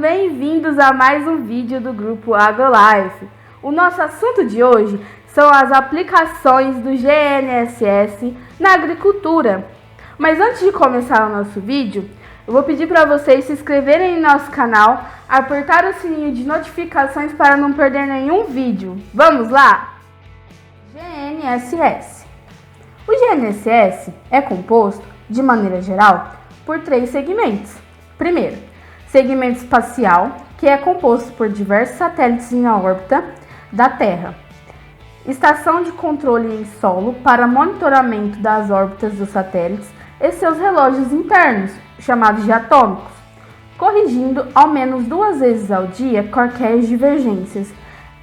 bem-vindos a mais um vídeo do grupo AgroLife. O nosso assunto de hoje são as aplicações do GNSS na agricultura. Mas antes de começar o nosso vídeo, eu vou pedir para vocês se inscreverem em nosso canal, apertar o sininho de notificações para não perder nenhum vídeo. Vamos lá? GNSS. O GNSS é composto, de maneira geral, por 3 segmentos. Primeiro, segmento espacial, que é composto por diversos satélites em órbita da Terra. Estação de controle em solo para monitoramento das órbitas dos satélites e seus relógios internos, chamados de atômicos, corrigindo ao menos 2 vezes ao dia quaisquer divergências.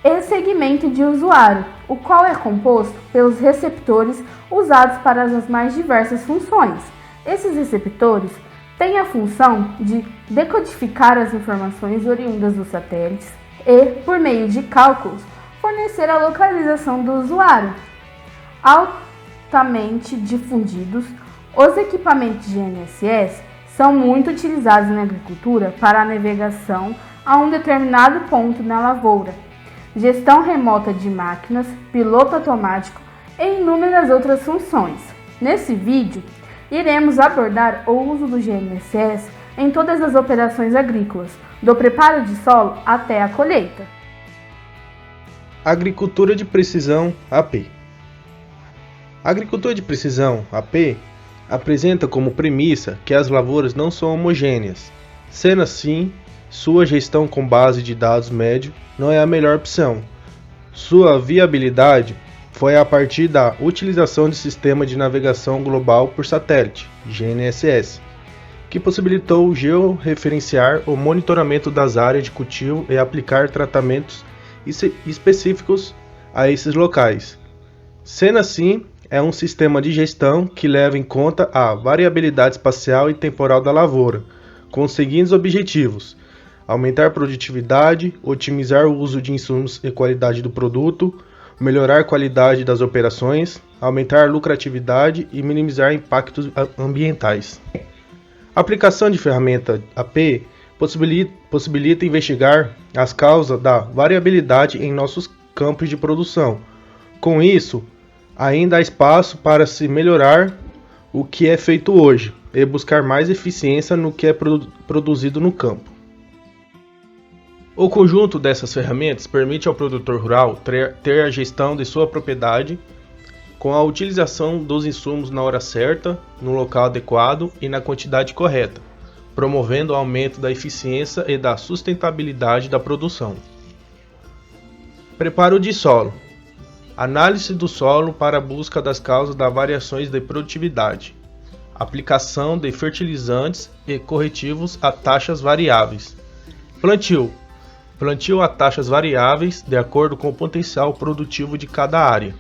E segmento de usuário, o qual é composto pelos receptores usados para as mais diversas funções. Esses receptores têm a função de decodificar as informações oriundas dos satélites e, por meio de cálculos, fornecer a localização do usuário. Altamente difundidos, os equipamentos de GNSS são muito utilizados na agricultura para a navegação a um determinado ponto na lavoura, gestão remota de máquinas, piloto automático e inúmeras outras funções. Nesse vídeo, iremos abordar o uso do GNSS em todas as operações agrícolas, do preparo de solo até a colheita. Agricultura de precisão AP. A agricultura de precisão AP apresenta como premissa que as lavouras não são homogêneas. Sendo assim, sua gestão com base de dados médio não é a melhor opção. Sua viabilidade foi a partir da utilização de sistema de navegação global por satélite, GNSS, que possibilitou georreferenciar o monitoramento das áreas de cultivo e aplicar tratamentos específicos a esses locais. Sendo assim, é um sistema de gestão que leva em conta a variabilidade espacial e temporal da lavoura, com os seguintes objetivos: aumentar a produtividade, otimizar o uso de insumos e qualidade do produto, melhorar a qualidade das operações, aumentar a lucratividade e minimizar impactos ambientais. A aplicação de ferramenta AP possibilita investigar as causas da variabilidade em nossos campos de produção. Com isso, ainda há espaço para se melhorar o que é feito hoje e buscar mais eficiência no que é produzido no campo. O conjunto dessas ferramentas permite ao produtor rural ter a gestão de sua propriedade com a utilização dos insumos na hora certa, no local adequado e na quantidade correta, promovendo o aumento da eficiência e da sustentabilidade da produção. Preparo de solo. Análise do solo para a busca das causas das variações de produtividade. Aplicação de fertilizantes e corretivos a taxas variáveis. Plantio. Plantio a taxas variáveis de acordo com o potencial produtivo de cada área.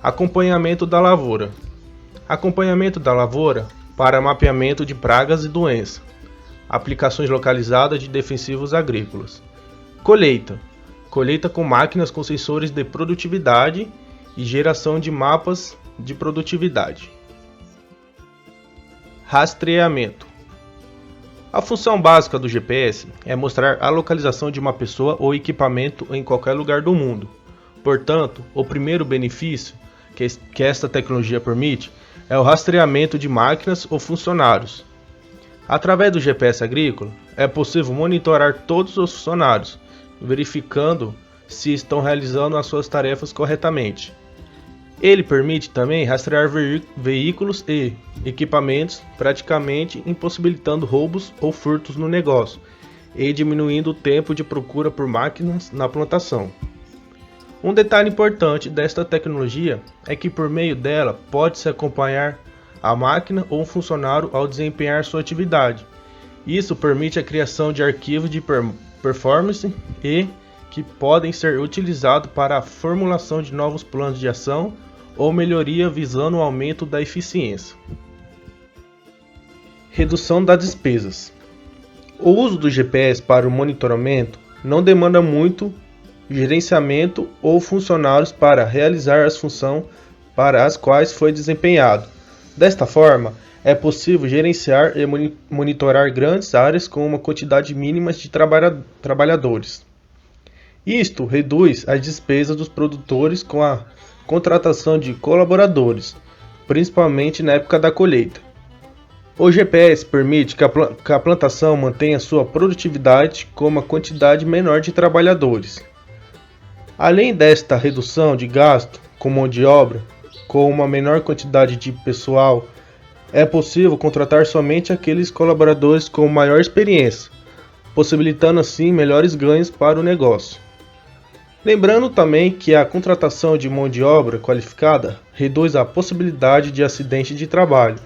Acompanhamento da lavoura. Acompanhamento da lavoura para mapeamento de pragas e doenças. Aplicações localizadas de defensivos agrícolas. Colheita. Colheita com máquinas com sensores de produtividade e geração de mapas de produtividade. Rastreamento. A função básica do GPS é mostrar a localização de uma pessoa ou equipamento em qualquer lugar do mundo. Portanto, o primeiro benefício que esta tecnologia permite é o rastreamento de máquinas ou funcionários. Através do GPS agrícola, é possível monitorar todos os funcionários, verificando se estão realizando as suas tarefas corretamente. Ele permite também rastrear veículos e equipamentos, praticamente impossibilitando roubos ou furtos no negócio e diminuindo o tempo de procura por máquinas na plantação. Um detalhe importante desta tecnologia é que por meio dela pode-se acompanhar a máquina ou um funcionário ao desempenhar sua atividade. Isso permite a criação de arquivos de performance e que podem ser utilizados para a formulação de novos planos de ação ou melhoria visando o aumento da eficiência. Redução das despesas. O uso do GPS para o monitoramento não demanda muito gerenciamento ou funcionários para realizar as funções para as quais foi desempenhado. Desta forma, é possível gerenciar e monitorar grandes áreas com uma quantidade mínima de trabalhadores. Isto reduz as despesas dos produtores com a contratação de colaboradores, principalmente na época da colheita. O GPS permite que a plantação mantenha sua produtividade com uma quantidade menor de trabalhadores. Além desta redução de gasto com mão de obra, com uma menor quantidade de pessoal, é possível contratar somente aqueles colaboradores com maior experiência, possibilitando assim melhores ganhos para o negócio. Lembrando também que a contratação de mão de obra qualificada reduz a possibilidade de acidente de trabalho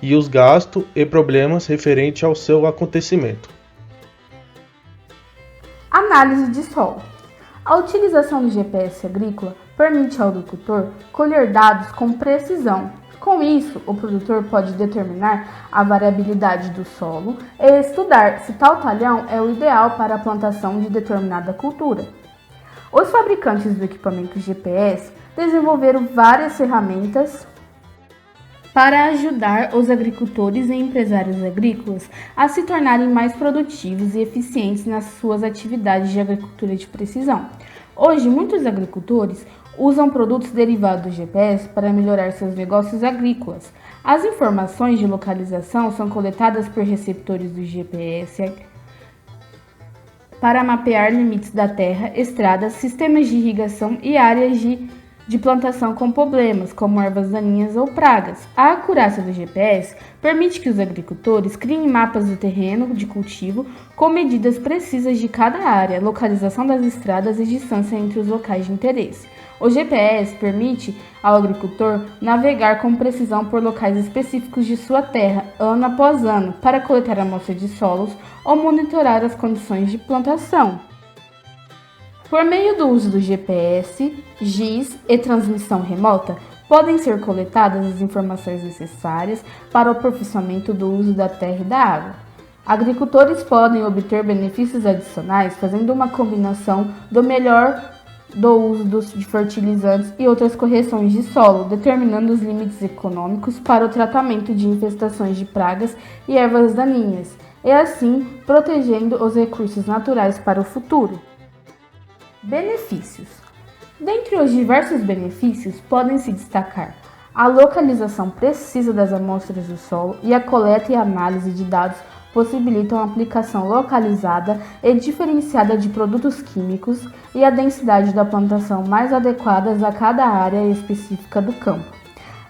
e os gastos e problemas referentes ao seu acontecimento. Análise de solo. A utilização do GPS agrícola permite ao agricultor colher dados com precisão. Com isso, o produtor pode determinar a variabilidade do solo e estudar se tal talhão é o ideal para a plantação de determinada cultura. Os fabricantes do equipamento GPS desenvolveram várias ferramentas para ajudar os agricultores e empresários agrícolas a se tornarem mais produtivos e eficientes nas suas atividades de agricultura de precisão. Hoje, muitos agricultores usam produtos derivados do GPS para melhorar seus negócios agrícolas. As informações de localização são coletadas por receptores do GPS para mapear limites da terra, estradas, sistemas de irrigação e áreas de plantação com problemas, como ervas daninhas ou pragas. A acurácia do GPS permite que os agricultores criem mapas do terreno de cultivo com medidas precisas de cada área, localização das estradas e distância entre os locais de interesse. O GPS permite ao agricultor navegar com precisão por locais específicos de sua terra, ano após ano, para coletar amostras de solos ou monitorar as condições de plantação. Por meio do uso do GPS, GIS e transmissão remota, podem ser coletadas as informações necessárias para o aperfeiçoamento do uso da terra e da água. Agricultores podem obter benefícios adicionais fazendo uma combinação do melhor do uso de fertilizantes e outras correções de solo, determinando os limites econômicos para o tratamento de infestações de pragas e ervas daninhas, e assim protegendo os recursos naturais para o futuro. Benefícios. Dentre os diversos benefícios, podem se destacar a localização precisa das amostras do solo e a coleta e análise de dados possibilitam a aplicação localizada e diferenciada de produtos químicos e a densidade da plantação mais adequadas a cada área específica do campo.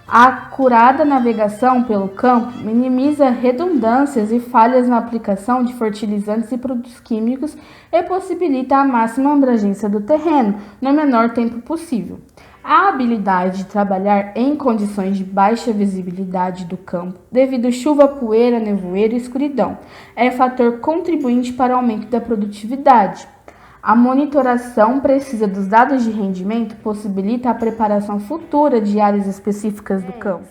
A acurada navegação pelo campo minimiza redundâncias e falhas na aplicação de fertilizantes e produtos químicos e possibilita a máxima abrangência do terreno no menor tempo possível. A habilidade de trabalhar em condições de baixa visibilidade do campo, devido a chuva, poeira, nevoeiro e escuridão, é fator contribuinte para o aumento da produtividade. A monitoração precisa dos dados de rendimento possibilita a preparação futura de áreas específicas do campo.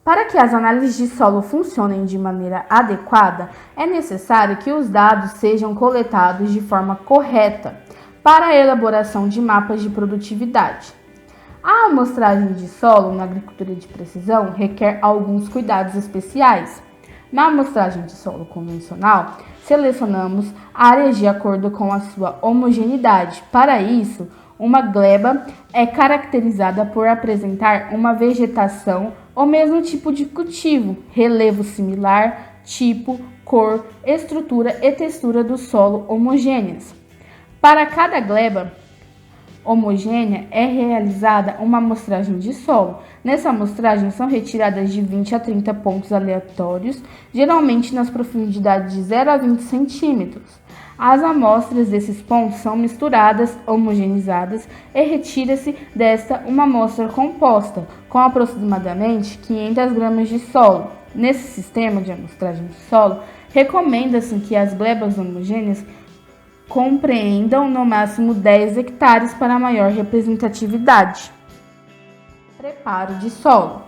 Para que as análises de solo funcionem de maneira adequada, é necessário que os dados sejam coletados de forma correta para a elaboração de mapas de produtividade. A amostragem de solo na agricultura de precisão requer alguns cuidados especiais. Na amostragem de solo convencional, selecionamos áreas de acordo com a sua homogeneidade. Para isso, uma gleba é caracterizada por apresentar uma vegetação ou mesmo tipo de cultivo, relevo similar, tipo, cor, estrutura e textura do solo homogêneas. Para cada gleba homogênea é realizada uma amostragem de solo. Nessa amostragem são retiradas de 20 a 30 pontos aleatórios, geralmente nas profundidades de 0 a 20 centímetros. As amostras desses pontos são misturadas, homogeneizadas e retira-se desta uma amostra composta, com aproximadamente 500 gramas de solo. Nesse sistema de amostragem de solo, recomenda-se que as glebas homogêneas compreendam no máximo 10 hectares para maior representatividade. Preparo de solo.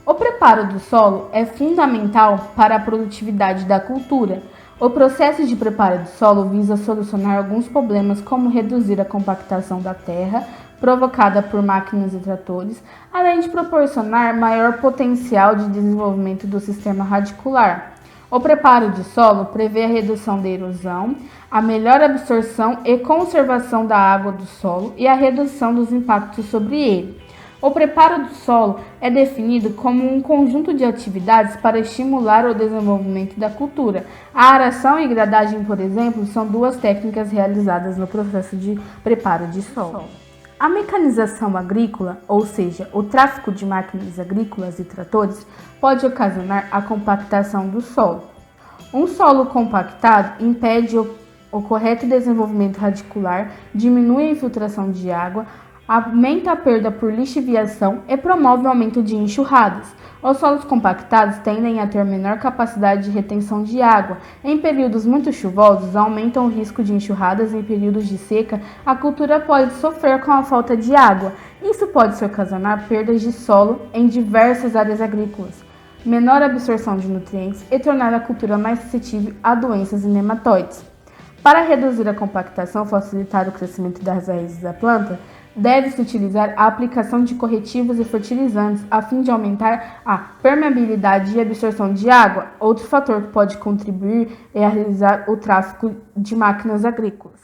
O preparo do solo é fundamental para a produtividade da cultura. O processo de preparo do solo visa solucionar alguns problemas como reduzir a compactação da terra, provocada por máquinas e tratores, além de proporcionar maior potencial de desenvolvimento do sistema radicular. O preparo de solo prevê a redução da erosão, a melhor absorção e conservação da água do solo e a redução dos impactos sobre ele. O preparo do solo é definido como um conjunto de atividades para estimular o desenvolvimento da cultura. A aração e gradagem, por exemplo, são duas técnicas realizadas no processo de preparo de solo. A mecanização agrícola, ou seja, o tráfego de máquinas agrícolas e tratores, pode ocasionar a compactação do solo. Um solo compactado impede o correto desenvolvimento radicular, diminui a infiltração de água, aumenta a perda por lixiviação e promove o aumento de enxurradas. Os solos compactados tendem a ter menor capacidade de retenção de água. Em períodos muito chuvosos, aumentam o risco de enxurradas. Em períodos de seca, a cultura pode sofrer com a falta de água. Isso pode ocasionar perdas de solo em diversas áreas agrícolas, menor absorção de nutrientes e tornar a cultura mais suscetível a doenças e nematóides. Para reduzir a compactação e facilitar o crescimento das raízes da planta, deve-se utilizar a aplicação de corretivos e fertilizantes a fim de aumentar a permeabilidade e absorção de água. Outro fator que pode contribuir é a realizar o tráfego de máquinas agrícolas.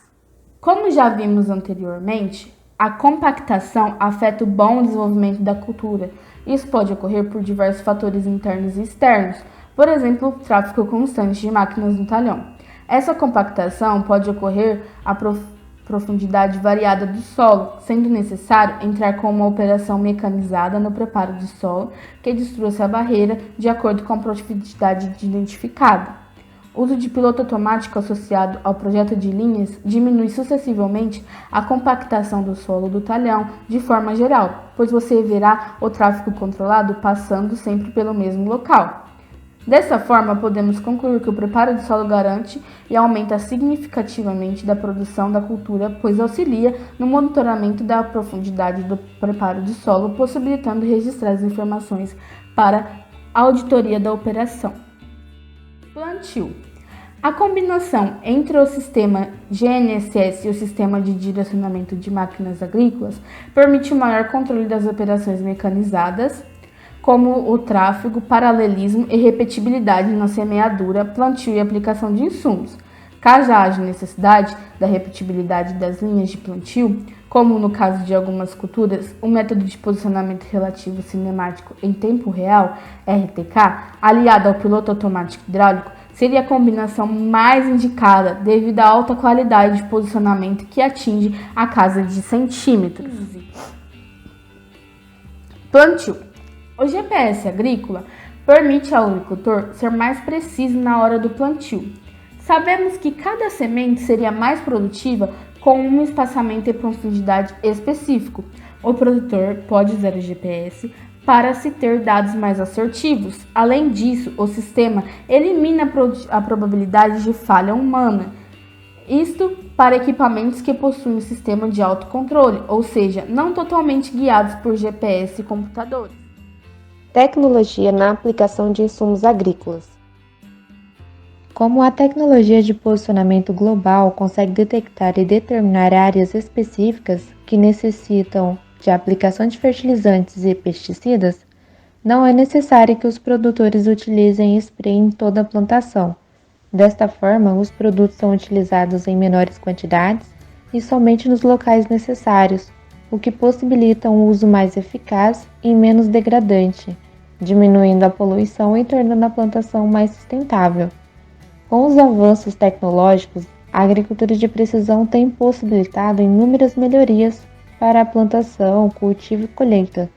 Como já vimos anteriormente, a compactação afeta o bom desenvolvimento da cultura. Isso pode ocorrer por diversos fatores internos e externos, por exemplo, o tráfego constante de máquinas no talhão. Essa compactação pode ocorrer a profundidade variada do solo, sendo necessário entrar com uma operação mecanizada no preparo de solo que destrua essa barreira de acordo com a profundidade identificada. O uso de piloto automático associado ao projeto de linhas diminui sucessivamente a compactação do solo do talhão de forma geral, pois você verá o tráfego controlado passando sempre pelo mesmo local. Dessa forma, podemos concluir que o preparo de solo garante e aumenta significativamente da produção da cultura, pois auxilia no monitoramento da profundidade do preparo de solo, possibilitando registrar as informações para a auditoria da operação. Plantio. A combinação entre o sistema GNSS e o sistema de direcionamento de máquinas agrícolas permite um maior controle das operações mecanizadas, como o tráfego, paralelismo e repetibilidade na semeadura, plantio e aplicação de insumos. Caso haja necessidade da repetibilidade das linhas de plantio, como no caso de algumas culturas, o método de posicionamento relativo cinemático em tempo real, RTK, aliado ao piloto automático hidráulico, seria a combinação mais indicada devido à alta qualidade de posicionamento que atinge a casa de centímetros. Plantio. O GPS agrícola permite ao agricultor ser mais preciso na hora do plantio. Sabemos que cada semente seria mais produtiva com um espaçamento e profundidade específico. O produtor pode usar o GPS para se ter dados mais assertivos. Além disso, o sistema elimina a probabilidade de falha humana. Isto para equipamentos que possuem um sistema de autocontrole, ou seja, não totalmente guiados por GPS e computadores. Tecnologia na aplicação de insumos agrícolas. Como a tecnologia de posicionamento global consegue detectar e determinar áreas específicas que necessitam de aplicação de fertilizantes e pesticidas, não é necessário que os produtores utilizem spray em toda a plantação. Desta forma, os produtos são utilizados em menores quantidades e somente nos locais necessários, o que possibilita um uso mais eficaz e menos degradante, diminuindo a poluição e tornando a plantação mais sustentável. Com os avanços tecnológicos, a agricultura de precisão tem possibilitado inúmeras melhorias para a plantação, cultivo e colheita.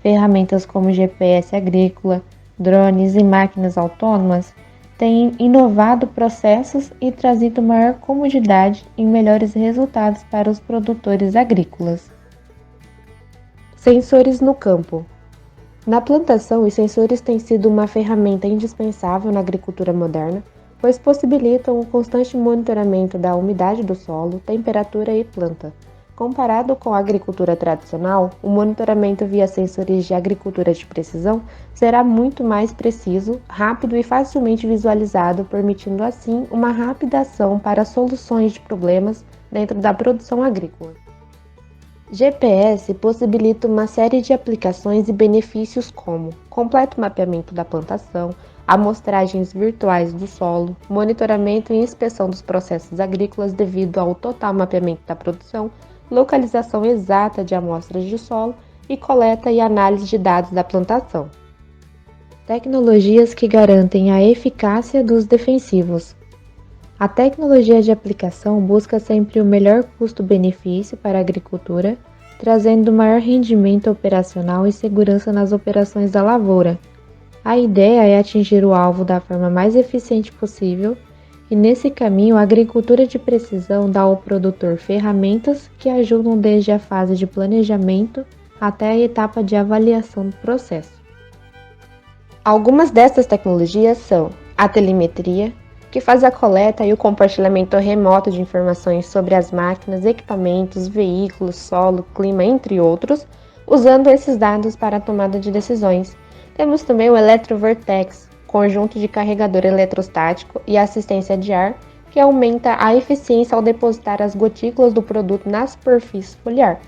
Ferramentas como GPS agrícola, drones e máquinas autônomas têm inovado processos e trazido maior comodidade e melhores resultados para os produtores agrícolas. Sensores no campo. Na plantação, os sensores têm sido uma ferramenta indispensável na agricultura moderna, pois possibilitam o constante monitoramento da umidade do solo, temperatura e planta. Comparado com a agricultura tradicional, o monitoramento via sensores de agricultura de precisão será muito mais preciso, rápido e facilmente visualizado, permitindo assim uma rápida ação para soluções de problemas dentro da produção agrícola. GPS possibilita uma série de aplicações e benefícios como completo mapeamento da plantação, amostragens virtuais do solo, monitoramento e inspeção dos processos agrícolas devido ao total mapeamento da produção, localização exata de amostras de solo e coleta e análise de dados da plantação. Tecnologias que garantem a eficácia dos defensivos. A tecnologia de aplicação busca sempre o melhor custo-benefício para a agricultura, trazendo maior rendimento operacional e segurança nas operações da lavoura. A ideia é atingir o alvo da forma mais eficiente possível, e nesse caminho a agricultura de precisão dá ao produtor ferramentas que ajudam desde a fase de planejamento até a etapa de avaliação do processo. Algumas dessas tecnologias são a telemetria, que faz a coleta e o compartilhamento remoto de informações sobre as máquinas, equipamentos, veículos, solo, clima, entre outros, usando esses dados para a tomada de decisões. Temos também o Eletrovertex, conjunto de carregador eletrostático e assistência de ar, que aumenta a eficiência ao depositar as gotículas do produto na superfície foliar.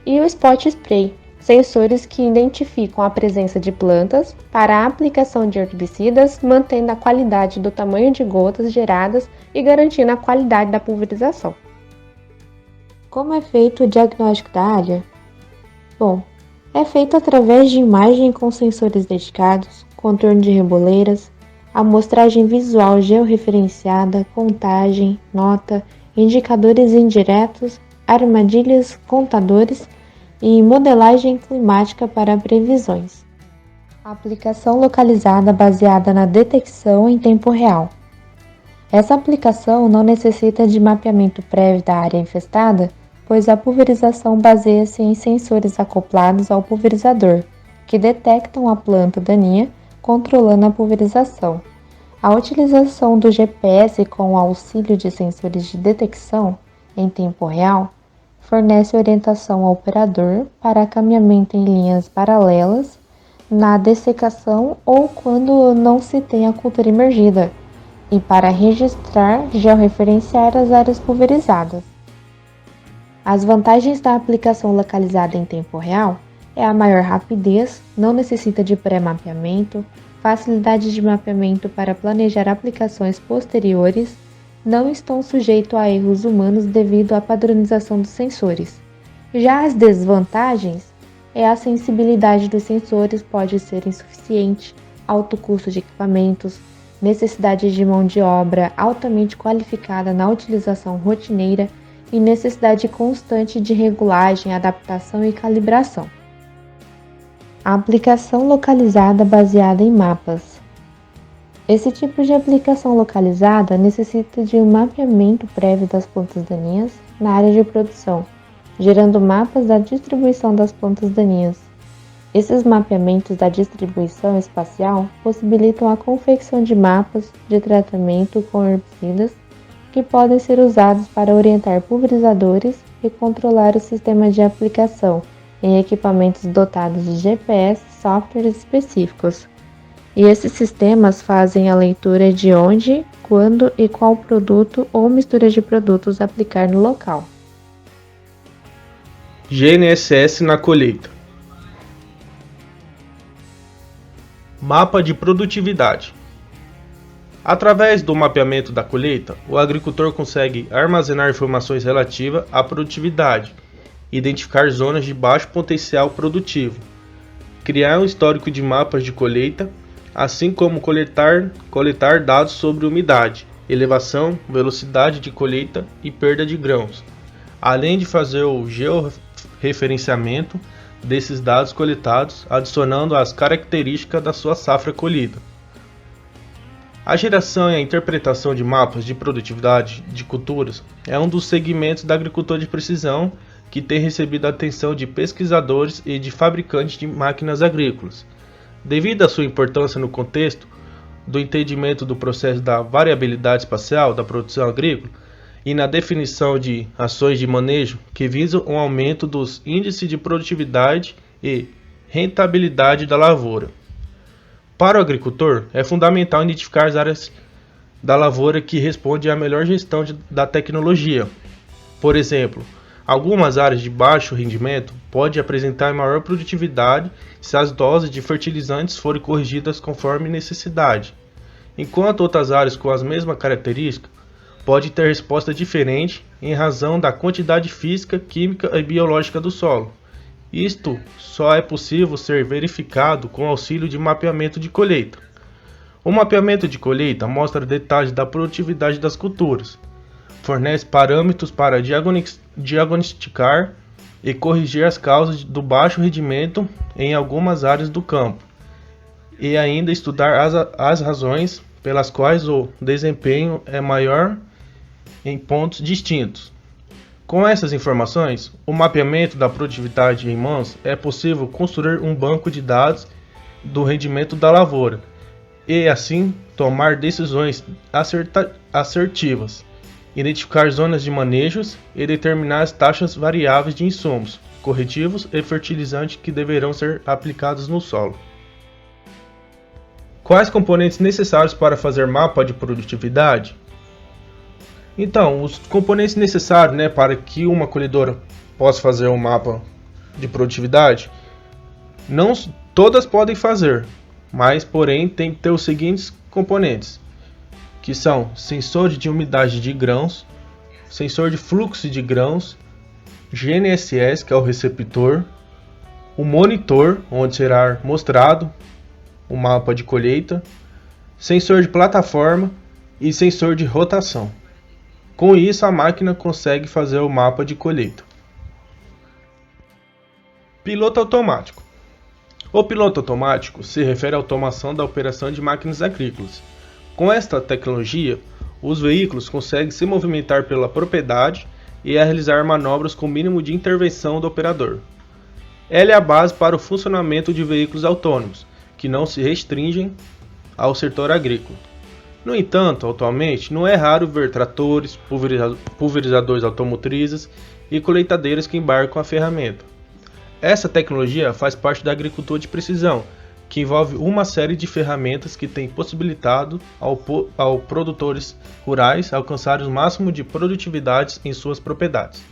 E o Spot Spray, sensores que identificam a presença de plantas para a aplicação de herbicidas, mantendo a qualidade do tamanho de gotas geradas e garantindo a qualidade da pulverização. Como é feito o diagnóstico da área? Bom, é feito através de imagem com sensores dedicados, contorno de reboleiras, amostragem visual georreferenciada, contagem, nota, indicadores indiretos, armadilhas, contadores e modelagem climática para previsões. A aplicação localizada baseada na detecção em tempo real. Essa aplicação não necessita de mapeamento prévio da área infestada, pois a pulverização baseia-se em sensores acoplados ao pulverizador, que detectam a planta daninha, controlando a pulverização. A utilização do GPS com o auxílio de sensores de detecção em tempo real fornece orientação ao operador para caminhamento em linhas paralelas, na dessecação ou quando não se tem a cultura imergida, e para registrar georreferenciar as áreas pulverizadas. As vantagens da aplicação localizada em tempo real é a maior rapidez, não necessita de pré-mapeamento, facilidade de mapeamento para planejar aplicações posteriores, não estão sujeitos a erros humanos devido à padronização dos sensores. Já as desvantagens é a sensibilidade dos sensores pode ser insuficiente, alto custo de equipamentos, necessidade de mão de obra altamente qualificada na utilização rotineira e necessidade constante de regulagem, adaptação e calibração. A aplicação localizada baseada em mapas. Esse tipo de aplicação localizada necessita de um mapeamento prévio das plantas daninhas na área de produção, gerando mapas da distribuição das plantas daninhas. Esses mapeamentos da distribuição espacial possibilitam a confecção de mapas de tratamento com herbicidas que podem ser usados para orientar pulverizadores e controlar o sistema de aplicação em equipamentos dotados de GPS e softwares específicos. E esses sistemas fazem a leitura de onde, quando e qual produto ou mistura de produtos aplicar no local. GNSS na colheita. Mapa de produtividade. Através do mapeamento da colheita, o agricultor consegue armazenar informações relativas à produtividade, identificar zonas de baixo potencial produtivo, criar um histórico de mapas de colheita, assim como coletar dados sobre umidade, elevação, velocidade de colheita e perda de grãos, além de fazer o georreferenciamento desses dados coletados, adicionando as características da sua safra colhida. A geração e a interpretação de mapas de produtividade de culturas é um dos segmentos da agricultura de precisão que tem recebido a atenção de pesquisadores e de fabricantes de máquinas agrícolas. Devido à sua importância no contexto do entendimento do processo da variabilidade espacial da produção agrícola e na definição de ações de manejo que visam um aumento dos índices de produtividade e rentabilidade da lavoura. Para o agricultor, é fundamental identificar as áreas da lavoura que respondem à melhor gestão da tecnologia. Por exemplo, Algumas áreas de baixo rendimento podem apresentar maior produtividade se as doses de fertilizantes forem corrigidas conforme necessidade, enquanto outras áreas com as mesmas características podem ter resposta diferente em razão da quantidade física, química e biológica do solo. Isto só é possível ser verificado com auxílio de mapeamento de colheita. O mapeamento de colheita mostra detalhes da produtividade das culturas, fornece parâmetros para diagnosticar e corrigir as causas do baixo rendimento em algumas áreas do campo, e ainda estudar as razões pelas quais o desempenho é maior em pontos distintos. Com essas informações, o mapeamento da produtividade em mãos é possível construir um banco de dados do rendimento da lavoura e, assim, tomar decisões assertivas, identificar zonas de manejos e determinar as taxas variáveis de insumos, corretivos e fertilizantes que deverão ser aplicados no solo. Quais componentes necessários para fazer mapa de produtividade? Então, os componentes necessários, para que uma colhedora possa fazer um mapa de produtividade, não todas podem fazer, mas porém tem que ter os seguintes componentes, que são sensor de umidade de grãos, sensor de fluxo de grãos, GNSS, que é o receptor, o monitor, onde será mostrado o mapa de colheita, sensor de plataforma e sensor de rotação. Com isso, a máquina consegue fazer o mapa de colheita. Piloto automático. O piloto automático se refere à automação da operação de máquinas agrícolas. Com esta tecnologia, os veículos conseguem se movimentar pela propriedade e realizar manobras com mínimo de intervenção do operador. Ela é a base para o funcionamento de veículos autônomos, que não se restringem ao setor agrícola. No entanto, atualmente, não é raro ver tratores, pulverizadores automotrizes e colheitadeiras que embarcam a ferramenta. Essa tecnologia faz parte da agricultura de precisão, que envolve uma série de ferramentas que tem possibilitado ao produtores rurais alcançarem o máximo de produtividade em suas propriedades.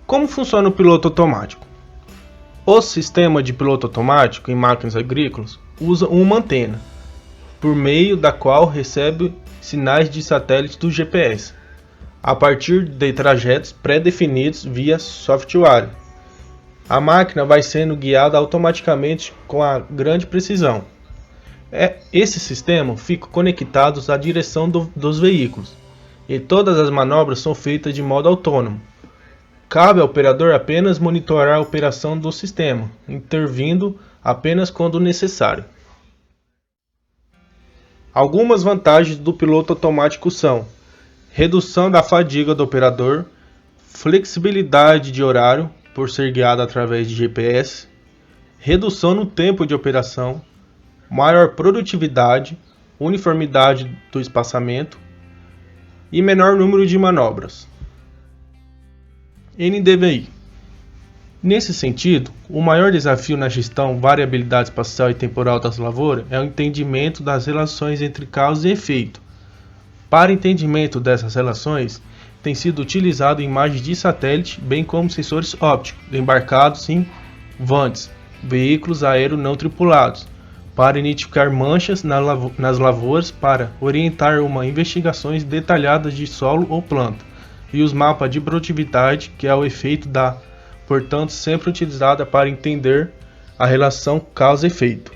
Como funciona o piloto automático? O sistema de piloto automático em máquinas agrícolas usa uma antena, por meio da qual recebe sinais de satélite do GPS, a partir de trajetos pré-definidos via software. A máquina vai sendo guiada automaticamente com a grande precisão. Esse sistema fica conectado à direção dos veículos, e todas as manobras são feitas de modo autônomo. Cabe ao operador apenas monitorar a operação do sistema, intervindo apenas quando necessário. Algumas vantagens do piloto automático são: redução da fadiga do operador, flexibilidade de horário por ser guiado através de GPS, redução no tempo de operação, maior produtividade, uniformidade do espaçamento e menor número de manobras. NDVI. Nesse sentido, o maior desafio na gestão variabilidade espacial e temporal das lavouras é o entendimento das relações entre causa e efeito. Para entendimento dessas relações, tem sido utilizado imagens de satélite, bem como sensores ópticos embarcados em VANTs, veículos aéreos não tripulados, para identificar manchas nas lavouras para orientar uma investigações detalhadas de solo ou planta, e os mapas de produtividade, que é o efeito portanto, sempre utilizada para entender a relação causa-efeito.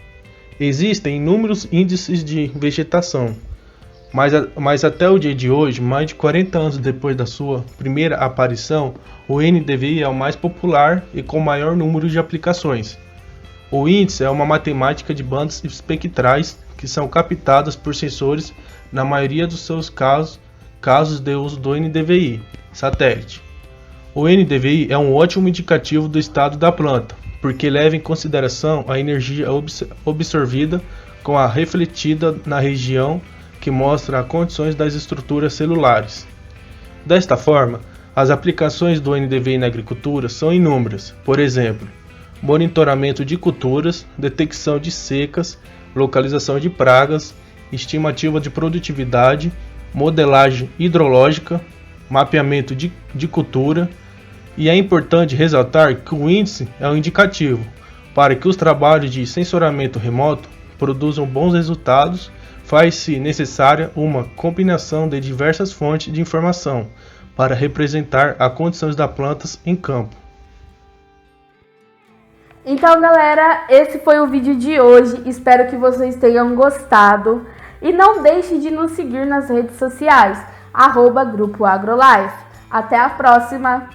Existem inúmeros índices de vegetação, mas até o dia de hoje, mais de 40 anos depois da sua primeira aparição, o NDVI é o mais popular e com maior número de aplicações. O índice é uma matemática de bandas espectrais que são captadas por sensores na maioria dos seus casos de uso do NDVI, satélite. O NDVI é um ótimo indicativo do estado da planta, porque leva em consideração a energia absorvida com a refletida na região que mostra as condições das estruturas celulares. Desta forma, as aplicações do NDVI na agricultura são inúmeras, por exemplo, monitoramento de culturas, detecção de secas, localização de pragas, estimativa de produtividade, modelagem hidrológica, mapeamento de cultura, e é importante ressaltar que o índice é um indicativo para que os trabalhos de sensoramento remoto produzam bons resultados. Faz-se necessária uma combinação de diversas fontes de informação para representar as condições das plantas em campo. Então, galera, esse foi o vídeo de hoje. Espero que vocês tenham gostado. E não deixe de nos seguir nas redes sociais, @Grupo AgroLife. Até a próxima!